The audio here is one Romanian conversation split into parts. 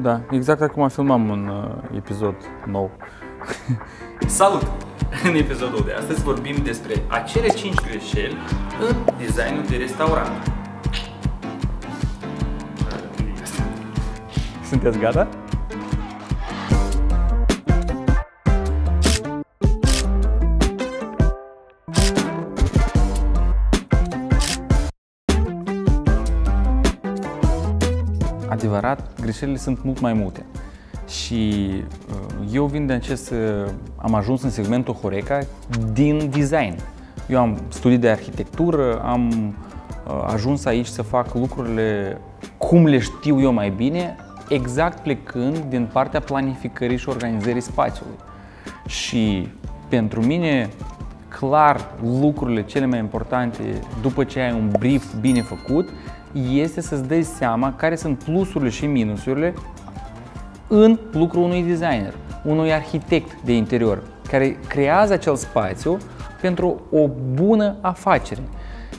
Da, exact acum filmam un episod nou. Salut! În episodul de astăzi vorbim despre acele 5 greșeli în designul de restaurant. Sunteți gata? Adevărat, greșelile sunt mult mai multe și eu vin de am ajuns în segmentul Horeca din design. Eu am studii de arhitectură, am ajuns aici să fac lucrurile cum le știu eu mai bine, exact plecând din partea planificării și organizării spațiului. Și pentru mine, clar, lucrurile cele mai importante după ce ai un brief bine făcut este să-ți dai seama care sunt plusurile și minusurile în lucrul unui designer, unui arhitect de interior, care creează acel spațiu pentru o bună afacere.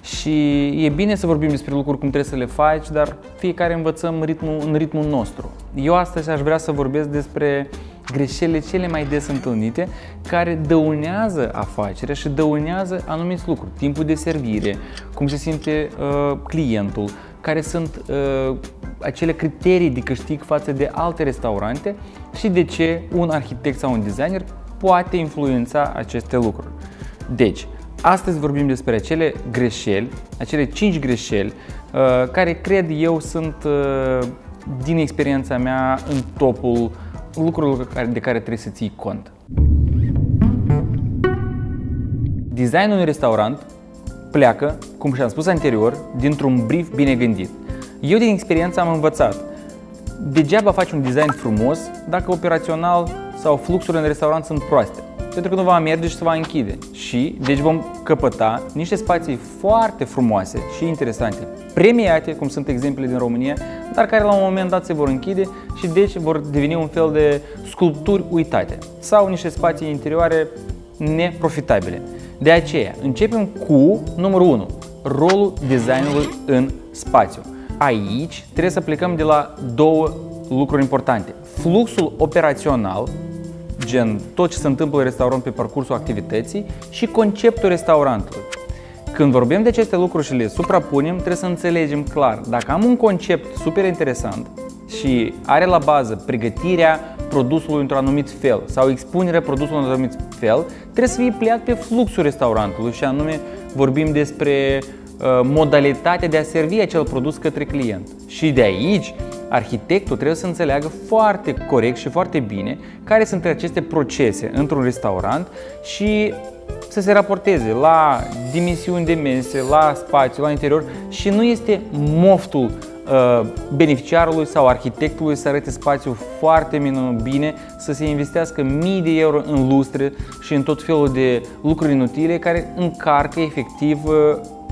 Și e bine să vorbim despre lucruri cum trebuie să le faci, dar fiecare învățăm în ritmul nostru. Eu astăzi aș vrea să vorbesc despre greșelile cele mai des întâlnite care dăunează afacerea și dăunează anumiți lucruri. Timpul de servire, cum se simte clientul, care sunt acele criterii de câștig față de alte restaurante și de ce un arhitect sau un designer poate influența aceste lucruri. Deci, astăzi vorbim despre acele greșeli, acele 5 greșeli care cred eu sunt din experiența mea în topul lucrurilor de care trebuie să ții cont. Designul unui restaurant pleacă, cum și-am spus anterior, dintr-un brief bine gândit. Eu din experiență am învățat, degeaba faci un design frumos dacă operațional sau fluxurile în restaurant sunt proaste. Pentru că nu va merge și se va închide. Și deci vom căpăta niște spații foarte frumoase și interesante, premiate, cum sunt exemplele din România, dar care la un moment dat se vor închide și deci vor deveni un fel de sculpturi uitate sau niște spații interioare neprofitabile. De aceea, începem cu numărul 1, rolul designului în spațiu. Aici trebuie să plecăm de la două lucruri importante. Fluxul operațional, gen tot ce se întâmplă în restaurant pe parcursul activității, și conceptul restaurantului. Când vorbim de aceste lucruri și le suprapunem, trebuie să înțelegem clar, dacă am un concept super interesant și are la bază pregătirea produsului într-un anumit fel sau expunerea produsului într-un anumit fel, trebuie să fie pliat pe fluxul restaurantului și anume vorbim despre modalitatea de a servi acel produs către client. Și de aici, arhitectul trebuie să înțeleagă foarte corect și foarte bine care sunt aceste procese într-un restaurant și să se raporteze la dimensiuni de mese, la spațiu, la interior și nu este moftul beneficiarului sau arhitectului să arate spațiul foarte bine, să se investească mii de euro în lustre și în tot felul de lucruri inutile care încarcă efectiv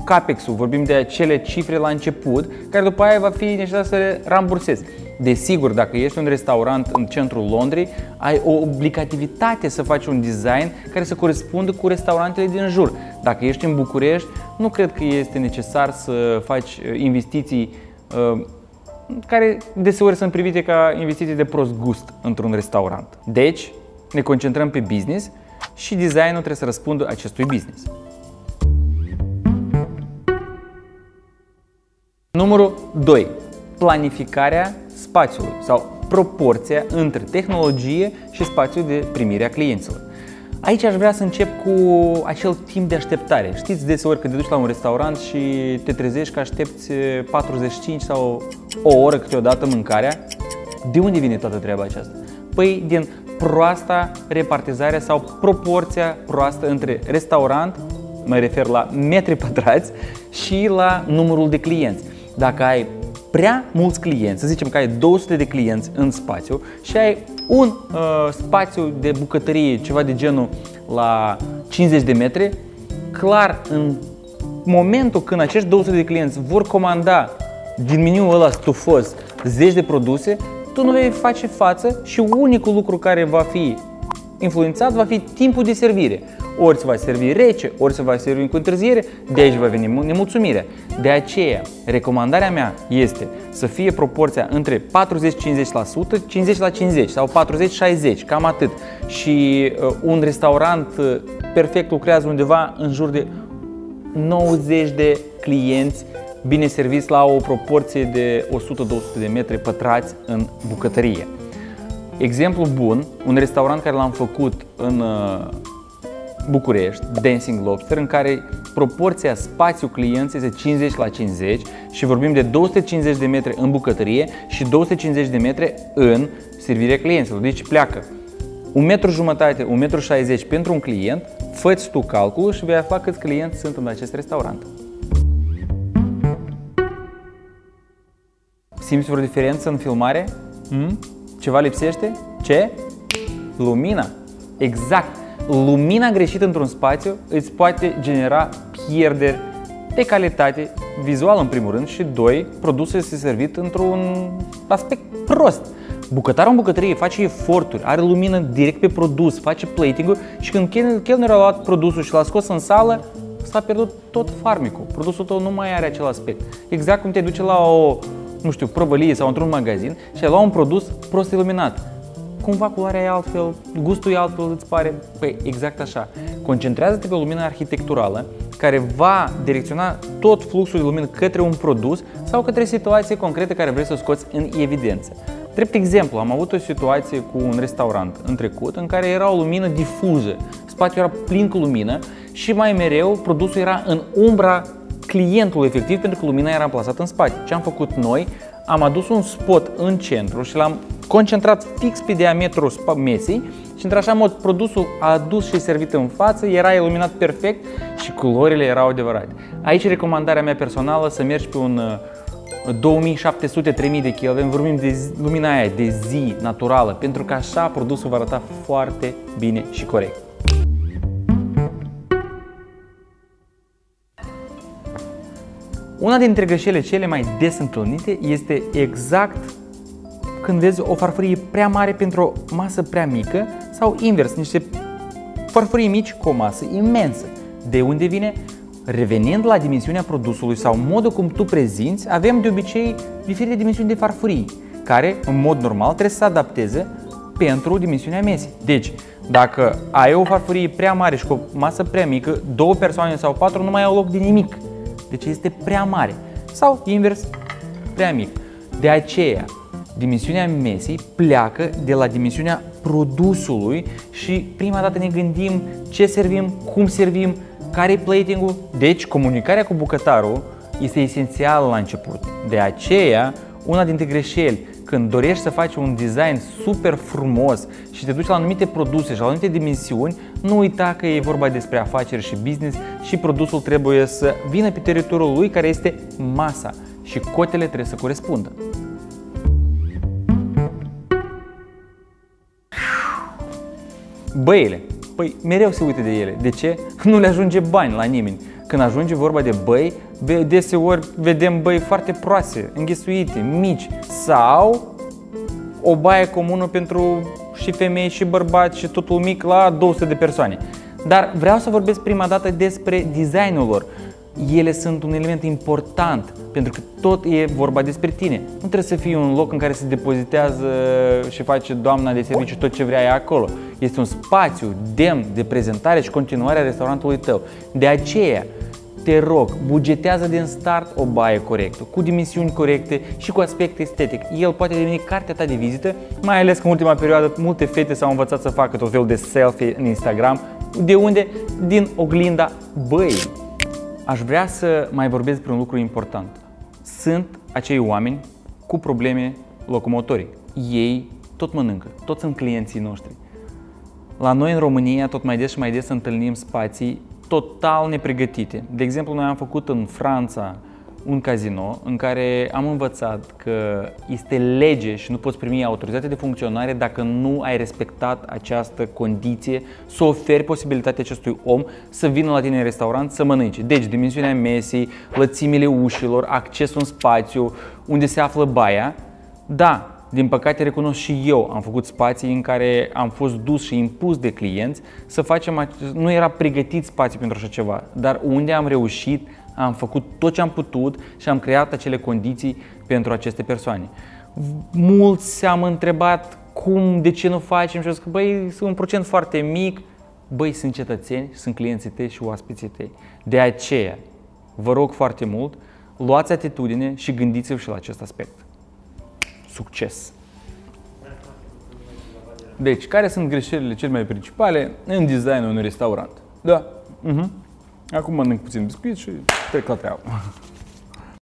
capex-ul. Vorbim de acele cifre la început, care după aia va fi necesar să le rambursezi. Desigur, dacă ești un restaurant în centrul Londrei, ai o obligativitate să faci un design care să corespundă cu restaurantele din jur. Dacă ești în București, nu cred că este necesar să faci investiții care deseori sunt privite ca investiții de prost gust într-un restaurant. Deci, ne concentrăm pe business și designul trebuie să răspundă acestui business. Numărul 2. Planificarea spațiului sau proporția între tehnologie și spațiul de primire a clienților. Aici aș vrea să încep cu acel timp de așteptare. Știți deseori că te duci la un restaurant și te trezești că aștepți 45 sau o oră câteodată mâncarea. De unde vine toată treaba aceasta? Păi din proasta repartizare sau proporția proastă între restaurant, mă refer la metri pătrați, și la numărul de clienți. Dacă ai prea mulți clienți, să zicem că ai 200 de clienți în spațiu și ai un spațiu de bucătărie, ceva de genul la 50 de metri, clar, în momentul când acești 200 de clienți vor comanda din meniul ăla stufos 10 de produse, tu nu vei face față și unicul lucru care va fi influențat va fi timpul de servire. ori se va servi rece, ori se va servi cu întârziere, de aici va veni nemulțumirea. De aceea, recomandarea mea este să fie proporția între 40-50%, 50-50 sau 40-60, cam atât. Și un restaurant perfect lucrează undeva în jur de 90 de clienți bine serviți la o proporție de 100-200 de metri pătrați în bucătărie. Exemplu bun, un restaurant care l-am făcut în București, Dancing Lobster, în care proporția spațiu-client este 50-50 și vorbim de 250 de metri în bucătărie și 250 de metri în servirea clienților. Deci pleacă 1,5 m, 1,60 m pentru un client, fă-ți tu calculul și vei afla câți clienți sunt în acest restaurant. Simți vreo diferență în filmare? Ceva lipsește? Ce? Lumina. Exact. Lumina greșită într-un spațiu îți poate genera pierderi de calitate vizuală în primul rând și doi, produsul este servit într-un aspect prost. Bucătarul în bucătărie face eforturi, are lumină direct pe produs, face plating-ul și când chelnerul a luat produsul și l-a scos în sală, s-a pierdut tot farmecul. Produsul tău nu mai are acel aspect. Exact cum te duce la o, nu știu, prăvălie sau într-un magazin și ai luat un produs prost iluminat. Cumva culoarea e altfel, gustul e altfel, îți pare? Păi exact așa. Concentrează-te pe lumină arhitecturală care va direcționa tot fluxul de lumină către un produs sau către situații concrete care vrei să o scoți în evidență. Drept exemplu, am avut o situație cu un restaurant în trecut în care era o lumină difuză, spațiul era plin cu lumină și mai mereu produsul era în umbra clientului efectiv pentru că lumina era amplasată în spate. Ce am făcut noi? Am adus un spot în centru și l-am concentrat fix pe diametrul mesei și într-așa mod produsul adus și servit în față era iluminat perfect și culorile erau adevărate. Aici recomandarea mea personală să mergi pe un 2700-3000 de Kelvin, vorbim de lumina aia de zi naturală, pentru că așa produsul va arăta foarte bine și corect. Una dintre greșelile cele mai des întâlnite este exact când vezi o farfurie prea mare pentru o masă prea mică sau invers, niște farfurii mici cu o masă imensă. De unde vine? Revenind la dimensiunea produsului sau modul cum tu prezinți, avem de obicei diferite dimensiuni de farfurii, care în mod normal trebuie să se adapteze pentru dimensiunea mesei. Deci, dacă ai o farfurie prea mare și cu o masă prea mică, 2 persoane sau 4 nu mai au loc de nimic. Deci este prea mare. Sau invers, prea mic. De aceea, dimensiunea mesei pleacă de la dimensiunea produsului și prima dată ne gândim ce servim, cum servim, care e plating-ul. Deci, comunicarea cu bucătarul este esențială la început. De aceea, una dintre greșeli, când dorești să faci un design super frumos și te duci la anumite produse și la anumite dimensiuni, nu uita că e vorba despre afaceri și business și produsul trebuie să vină pe teritoriul lui care este masa și cotele trebuie să corespundă. Băile. Păi mereu se uită de ele. De ce? Nu le ajunge bani la nimeni. Când ajunge vorba de băi, deseori vedem băi foarte proaste, înghesuite, mici sau o baie comună pentru și femei și bărbați și totul mic la 200 de persoane. Dar vreau să vorbesc prima dată despre designul lor. Ele sunt un element important pentru că tot e vorba despre tine. Nu trebuie să fie un loc în care se depozitează și face doamna de serviciu tot ce vrea ea acolo. Este un spațiu demn de prezentare și continuare a restaurantului tău. De aceea, te rog, bugetează din start o baie corectă, cu dimensiuni corecte și cu aspect estetic. El poate deveni cartea ta de vizită, mai ales că în ultima perioadă multe fete s-au învățat să facă tot felul de selfie în Instagram. De unde? Din oglinda băii. Aș vrea să mai vorbesc despre un lucru important. Sunt acei oameni cu probleme locomotorii. Ei tot mănâncă, toți sunt clienții noștri. La noi în România tot mai des și mai des întâlnim spații total nepregătite. De exemplu, noi am făcut în Franța un casino în care am învățat că este lege și nu poți primi autorizație de funcționare dacă nu ai respectat această condiție, să oferi posibilitatea acestui om să vină la tine în restaurant să mănânce. Deci, dimensiunea mesei, lățimile ușilor, accesul în spațiu, unde se află baia. Da, Din păcate, recunosc și eu, am făcut spații în care am fost dus și impus de clienți să facem, nu era pregătit spații pentru așa ceva, dar unde am reușit, am făcut tot ce am putut și am creat acele condiții pentru aceste persoane. Mulți am întrebat cum, de ce nu facem și au zis că băi, sunt un procent foarte mic. Băi, sunt cetățeni, sunt clienții tăi și oaspeții tăi. De aceea, vă rog foarte mult, luați atitudine și gândiți-vă și la acest aspect. Succes! Deci, care sunt greșelile cele mai principale în designul unui restaurant? Da. Acum mănânc puțin biscuit și trec la treabă.